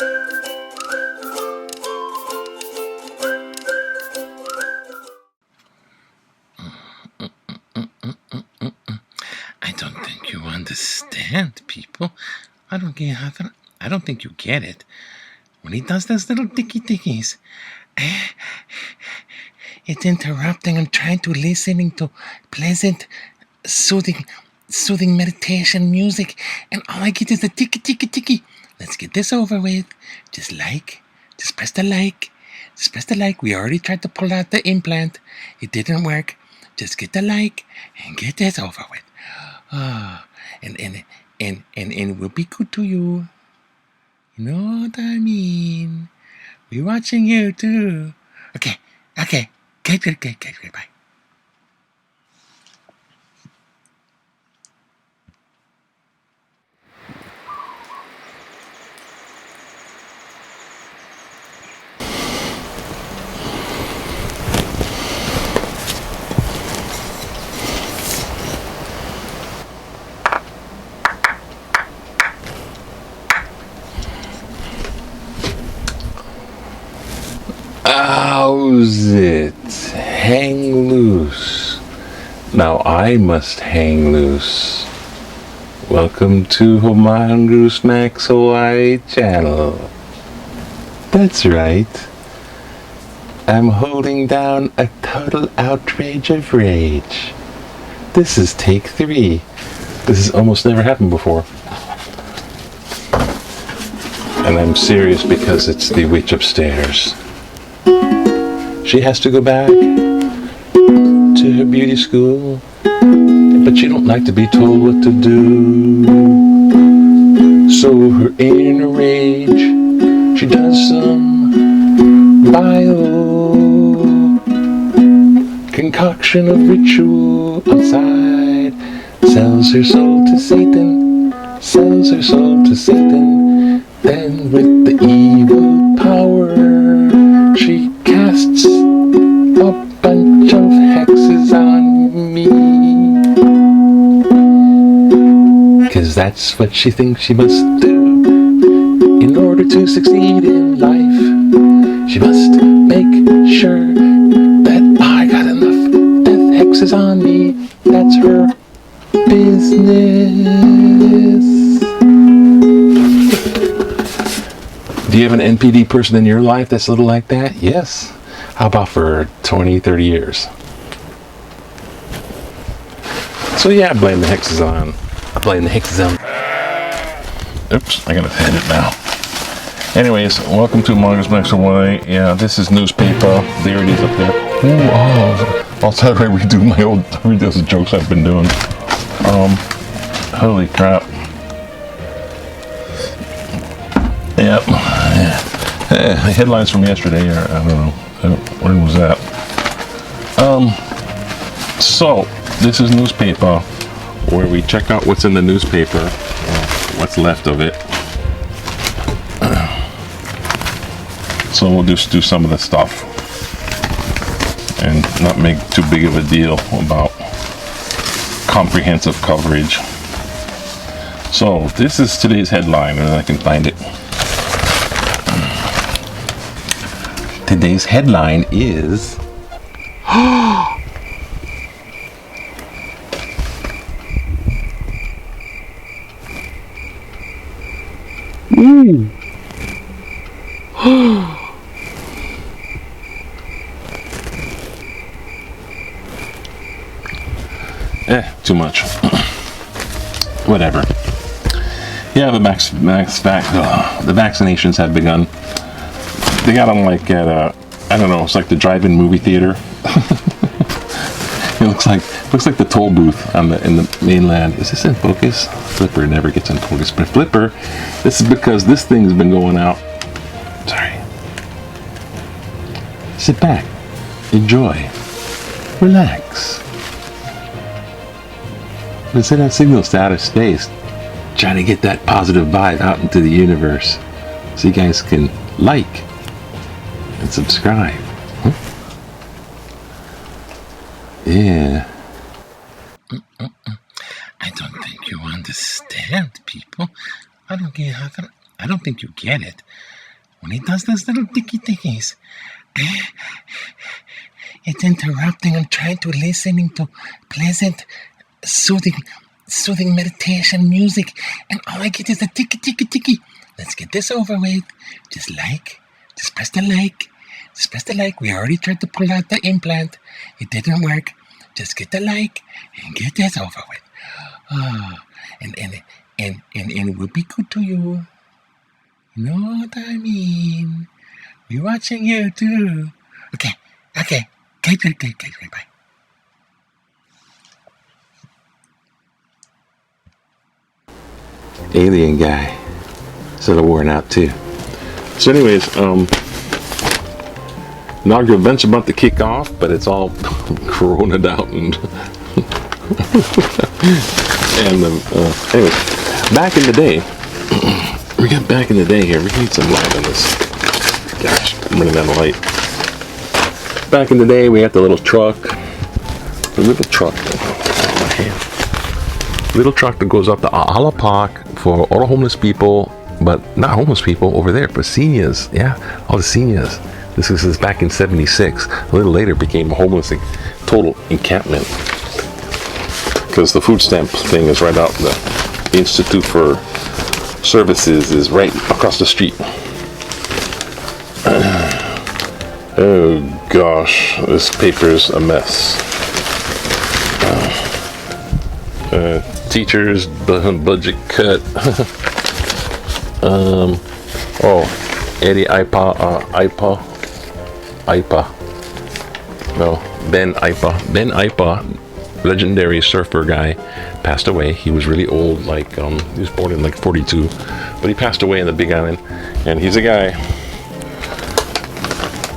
I don't think you understand, people. I don't think you get it. When he does those little dicky-dickies, it's interrupting. I'm trying to listening to pleasant, soothing meditation music, and all I get is the ticky-ticky-ticky. Let's get this over with. Just press the like. Just press the like. We already tried to pull out the implant. It didn't work. Just get the like and get this over with. And we'll be good to you. You know what I mean? We're watching you too. Okay. Good, bye. How's it? Hang loose. Now I must hang loose. Welcome to Honolulu Max Hawaii channel. That's right. I'm holding down a total outrage of rage. This is take 3. This has almost never happened before. And I'm serious because it's the witch upstairs. She has to go back to her beauty school, but she don't like to be told what to do. So her inner rage, she does some bio concoction of ritual outside, sells her soul to Satan, then with the evil power, she casts a bunch of hexes on me. 'Cause that's what she thinks she must do in order to succeed in life. She must make sure that I got enough death hexes on me. That's her business. Do you have an NPD person in your life that's a little like that? Yes. How about for 20, 30 years? So yeah, I blame the hexes on. Oops, I gotta end it now. Anyways, welcome to Honolulu Max Hawaii. Yeah, this is newspaper. There it is up there. I'll try to redo those jokes I've been doing. Holy crap. Yep. Headlines from yesterday, or I don't know. When was that? So this is newspaper, where we check out what's in the newspaper, what's left of it. So we'll just do some of the stuff and not make too big of a deal about comprehensive coverage. So this is today's headline, and I can find it. Today's headline is too much. Whatever. Yeah, the vaccinations have begun. They got them like at I don't know, it's like the drive-in movie theater. It looks like the toll booth in the mainland. Is this in focus? Flipper never gets in focus. But Flipper, this is because this thing's been going out. Sorry. Sit back, enjoy, relax. But send out signals to outer space, trying to get that positive vibe out into the universe, so you guys can like and subscribe. Huh? Yeah. I don't think you understand, people. I I don't think you get it. When he does those little dicky-dickies, it's interrupting. I'm trying to listening to pleasant, soothing meditation music, and all I get is the ticky. Let's get this over with. Just press the like. Just press the like. We already tried to pull out the implant. It didn't work. Just get the like and get this over with. And it will be good to you. You know what I mean? We're watching you too. Okay. Good, bye. Alien guy. Sort of worn out too. So anyways, inaugural event's about to kick off, but it's all corona'd out and anyways, back in the day, we got back in the day here. We need some light on this. Gosh, I'm running out of light. Back in the day, we had the little truck that goes up to Ala Park for all the homeless people, but not homeless people over there, but seniors. Yeah, all the seniors. This is back in '76. A little later, became a homeless total encampment because the food stamp thing is right out. The Institute for Services is right across the street. Oh gosh, this paper's a mess. Teachers budget cut. Eddie Ben Ipa, legendary surfer guy, passed away. He was really old, like he was born in like 42, but he passed away in the Big Island. And he's a guy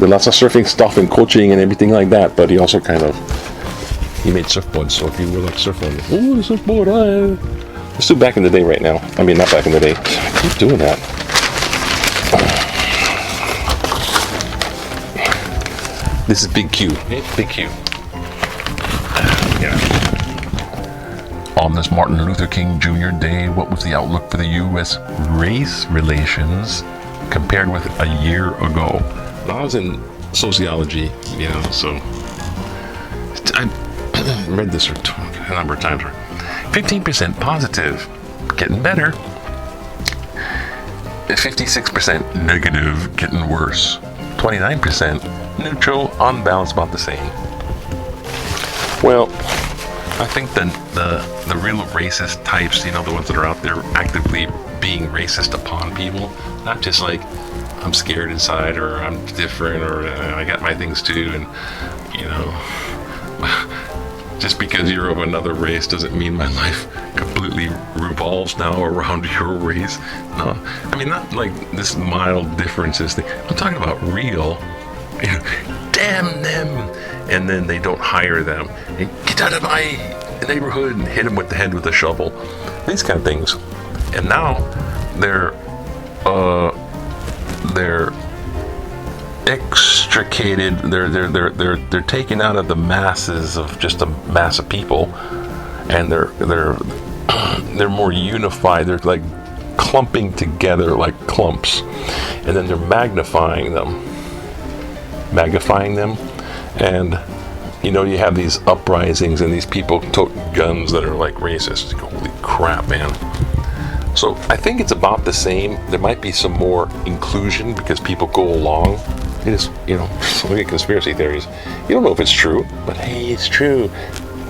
with lots of surfing stuff and coaching and everything like that, but he also he made surfboards. So if you were like surfing, the surfboard, let's do back in the day right now. I mean, not back in the day. I keep doing that. This is Big Q. Big Q. Yeah. On this Martin Luther King Jr. Day, what was the outlook for the U.S. race relations compared with a year ago? I was in sociology, so I read this a number of times. 15% positive, getting better. 56% negative, getting worse. 29% neutral, on balance, about the same. Well, I think the real racist types, the ones that are out there actively being racist upon people, not just like I'm scared inside or I'm different or I got my things too, and just because you're of another race doesn't mean my life completely revolves now around your race. No, I mean, not like this mild differences thing. I'm talking about real, damn them, and then they don't hire them. And get out of my neighborhood and hit them with the head with a shovel. These kind of things. And now they're extricated. They're taken out of the masses of just a mass of people, and they're more unified. They're like clumping together like clumps, and then they're magnifying them, and you have these uprisings and these people tote guns that are like racist. Holy crap, man. So I think it's about the same. There might be some more inclusion because people go along. It is, look at conspiracy theories. You don't know if it's true, but hey, it's true.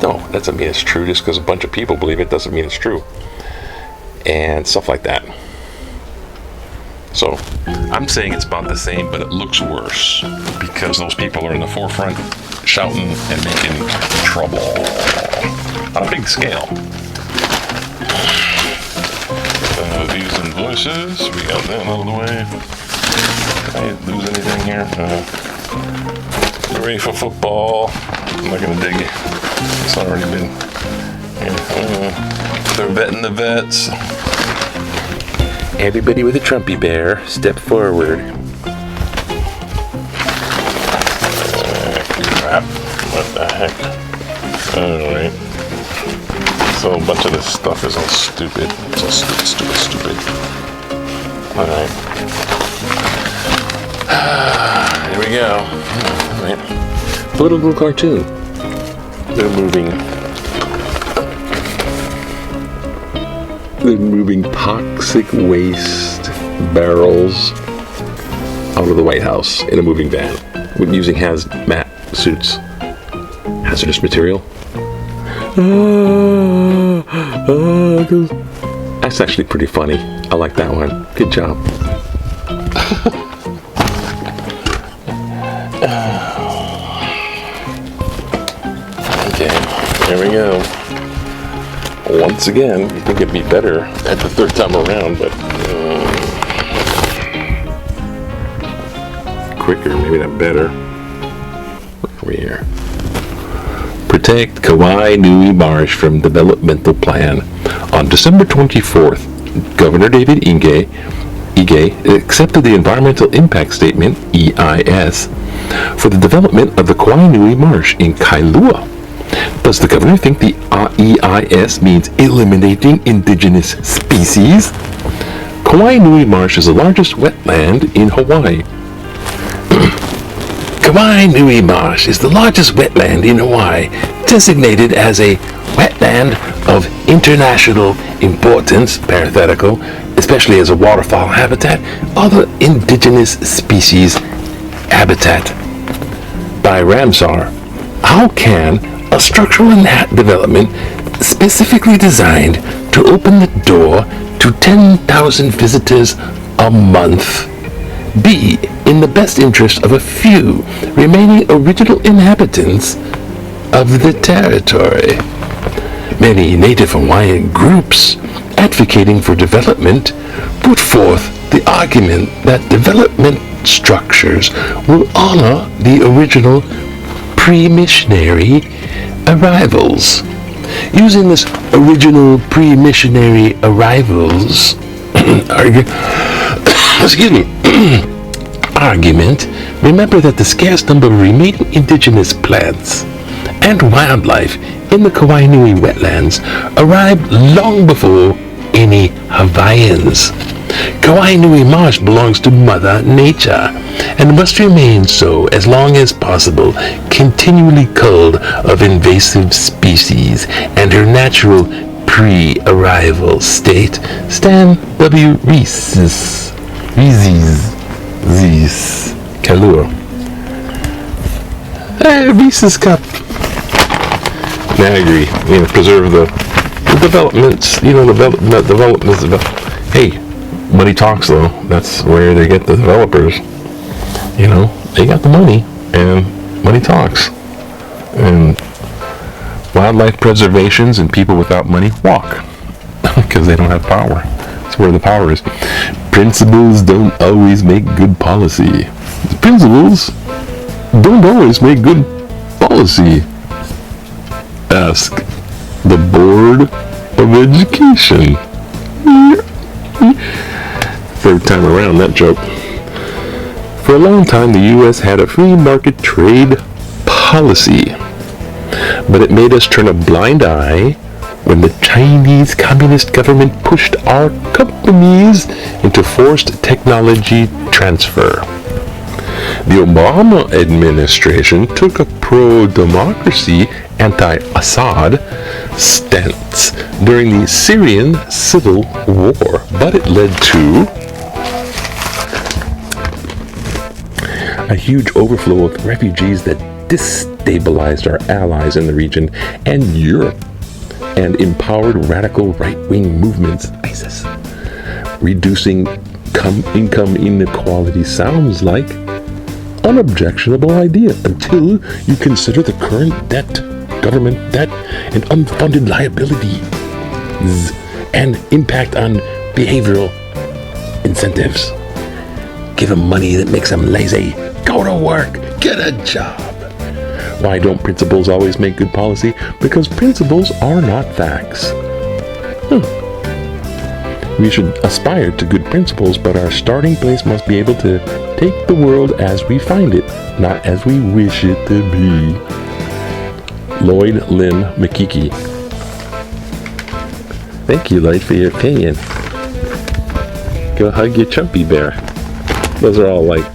No, that doesn't mean it's true. Just because a bunch of people believe it doesn't mean it's true. And stuff like that. So I'm saying it's about the same, but it looks worse because those people are in the forefront shouting and making trouble on a big scale. These invoices, we got that out of the way. Did I lose anything here? Get ready for football. I'm not gonna dig it. It's already been. They're vetting the vets. Everybody with a Trumpy bear, step forward. Crap. What the heck? Alright. So a bunch of this stuff is all stupid. It's all stupid. All right. Here we go. All right. Political cartoon. They're moving toxic waste barrels out of the White House in a moving van using hazmat suits. Hazardous material. That's actually pretty funny. I like that one. Good job. Okay, here we go. Once again, you think it'd be better at the third time around, but quicker, maybe not better. Over here. Protect Kauai Nui Marsh from developmental plan. On December 24th, Governor David Ige accepted the Environmental Impact Statement, EIS, for the development of the Kauai Nui Marsh in Kailua. Does the governor think the EIS means eliminating indigenous species? Kauai Nui Marsh is the largest wetland in Hawaii. Kauai Nui Marsh is the largest wetland in Hawaii, designated as a wetland of international importance, parenthetical, especially as a waterfowl habitat, other indigenous species habitat. By Ramsar, how can a structural development specifically designed to open the door to 10,000 visitors a month be in the best interest of a few remaining original inhabitants of the territory? Many Native Hawaiian groups advocating for development put forth the argument that development structures will honor the original pre-missionary arrivals. Using this original pre-missionary arrivals argument, remember that the scarce number of remaining indigenous plants and wildlife in the Kauai Nui wetlands arrived long before any Hawaiians. Kauai Nui Marsh belongs to Mother Nature and must remain so as long as possible, continually culled of invasive species and her natural pre-arrival state. Stan W. Reese's Kailua. Reese's Cup. I agree. Preserve the developments. Developments. Hey, money talks, though. That's where they get the developers. They got the money, and money talks. And wildlife preservations and people without money walk because they don't have power. That's where the power is. Principles don't always make good policy. Principles don't always make good policy. Ask the Board of Education. Third time around that joke. For a long time, the U.S. had a free market trade policy, but it made us turn a blind eye when the Chinese Communist government pushed our companies into forced technology transfer. The Obama administration took a pro-democracy, anti-Assad stance during the Syrian civil war, but it led to a huge overflow of refugees that destabilized our allies in the region and Europe, and empowered radical right-wing movements, ISIS. Reducing income inequality sounds like an objectionable idea until you consider the current debt, government debt, and unfunded liabilities, and impact on behavioral incentives. Give them money that makes them lazy. Go to work. Get a job. Why don't principles always make good policy? Because principles are not facts. We should aspire to good principles, but our starting place must be able to take the world as we find it, not as we wish it to be. Lloyd Lynn McKeekey. Thank you, Lloyd, for your opinion. Go hug your chumpy bear. Those are all like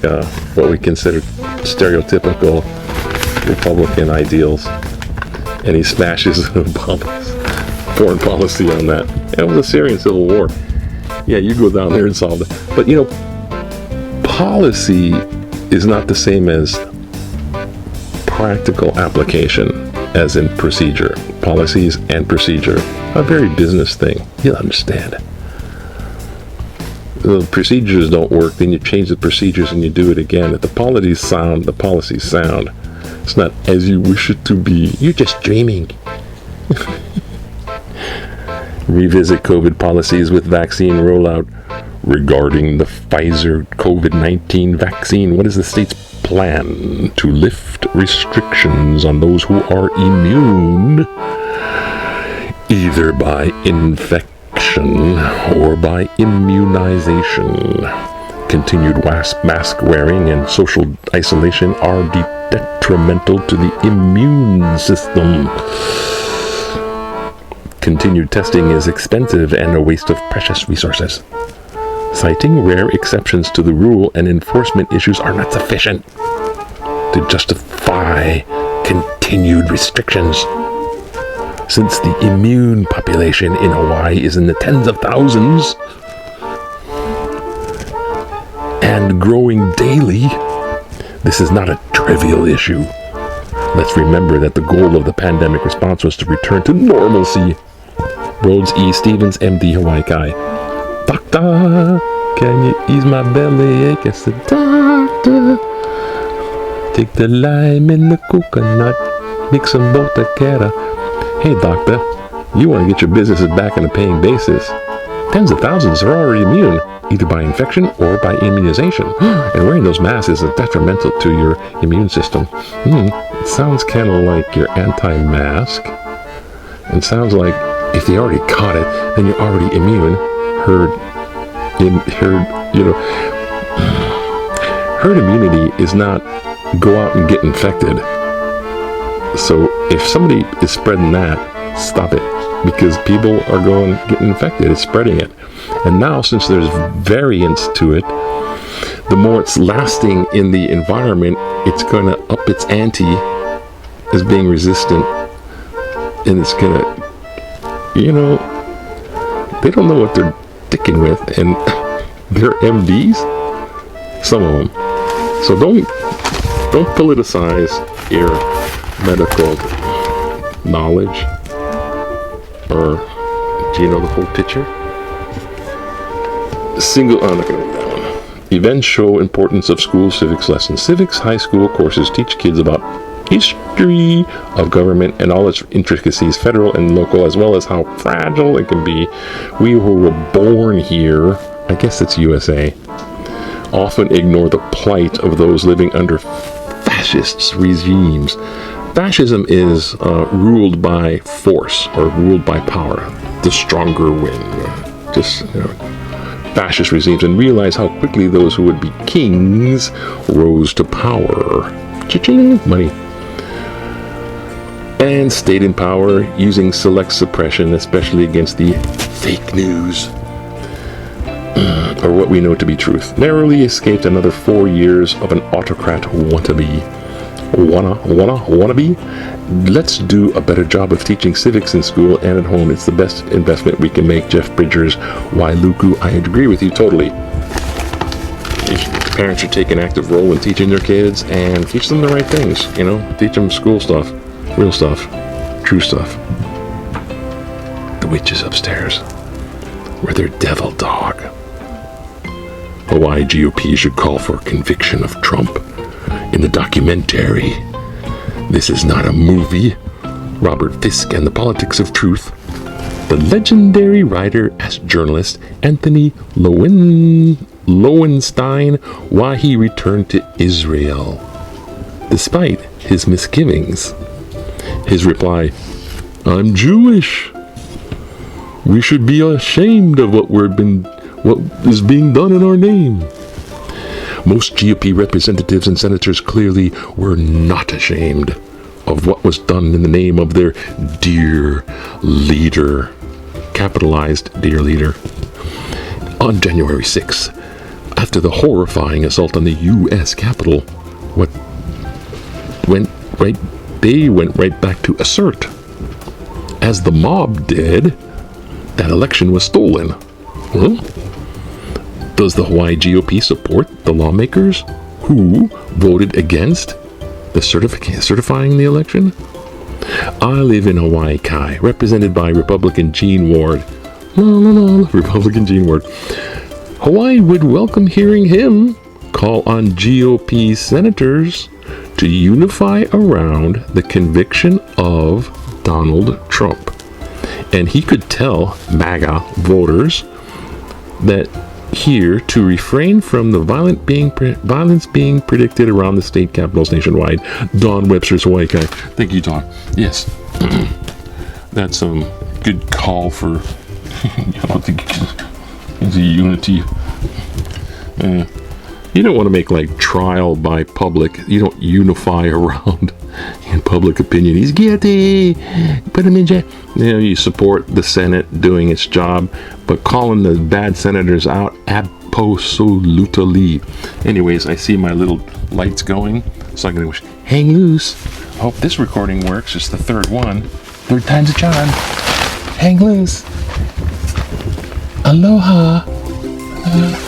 what we consider stereotypical Republican ideals. And he smashes Obama's foreign policy on that. It was a Syrian civil war. Yeah, you go down there and solve it. But policy is not the same as practical application, as in procedure. Policies and procedure are a very business thing. You'll understand. The procedures don't work, then you change the procedures and you do it again. If the policy's sound, the policy's sound. It's not as you wish it to be. You're just dreaming. Revisit COVID policies with vaccine rollout. Regarding the Pfizer COVID-19 vaccine, what is the state's plan to lift restrictions on those who are immune, either by infection or by immunization? Continued mask wearing and social isolation are detrimental to the immune system. Continued testing is expensive and a waste of precious resources. Citing rare exceptions to the rule and enforcement issues are not sufficient to justify continued restrictions. Since the immune population in Hawaii is in the tens of thousands and growing daily, this is not a trivial issue. Let's remember that the goal of the pandemic response was to return to normalcy. Rhodes E. Stevens, MD, Hawaii Kai. Doctor, can you ease my belly ache? I said, doctor, take the lime in the coconut, mix some botacera. Hey, doctor, you want to get your businesses back on a paying basis. Tens of thousands are already immune, either by infection or by immunization. And wearing those masks is detrimental to your immune system. It sounds kind of like you're anti-mask. It sounds like if you already caught it, then you're already immune. Herd immunity is not go out and get infected. So if somebody is spreading that, stop it, because people are getting infected. It's spreading it. And now, since there's variants to it, the more it's lasting in the environment, it's going to up its ante as being resistant, and it's going to, they don't know what they're sticking with, and they're MDs, some of them. So don't politicize your medical knowledge, or do you know the whole picture? I'm not going to read that one. Events show importance of school civics lessons. Civics high school courses teach kids about history of government and all its intricacies, federal and local, as well as how fragile it can be. We who were born here, I guess it's USA, often ignore the plight of those living under fascist regimes. Fascism is ruled by force, or ruled by power. The stronger win. Fascist regimes, and realize how quickly those who would be kings rose to power. Cha-ching, money. And stayed in power using select suppression, especially against the fake news, or what we know to be truth. Narrowly escaped another 4 years of an autocrat wannabe. Let's do a better job of teaching civics in school and at home. It's the best investment we can make. Jeff Bridgers, Wailuku. I agree with you totally. Parents should take an active role in teaching their kids and teach them the right things. Teach them school stuff, real stuff, true stuff. The witch is upstairs with their devil dog. Hawaii GOP should call for conviction of Trump in the documentary. This is not a movie. Robert Fisk and the Politics of Truth. The legendary writer as journalist Anthony Lowenstein, why he returned to Israel despite his misgivings. His reply, I'm Jewish. We should be ashamed of what is being done in our name. Most GOP representatives and senators clearly were not ashamed of what was done in the name of their dear leader, capitalized dear leader. On January 6th, after the horrifying assault on the U.S. Capitol, they went right back to assert, as the mob did, that election was stolen. Well, does the Hawaii GOP support the lawmakers who voted against the certifying the election? I live in Hawaii Kai, represented by Republican Gene Ward. Republican Gene Ward. Hawaii would welcome hearing him call on GOP senators to unify around the conviction of Donald Trump. And he could tell MAGA voters that here to refrain from the violence being predicted around the state capitals nationwide. Don Webster's Hawaii Kai. Thank you, Don. Yes. That's some good call for the unity. You don't want to make like trial by public. You don't unify around in public opinion. He's guilty. Put him in jail. You support the Senate doing its job, but calling the bad senators out absolutely. Anyways, I see my little lights going, so I'm going to hang loose. Hope this recording works. It's the third one. Third time's a charm. Hang loose. Aloha. Aloha.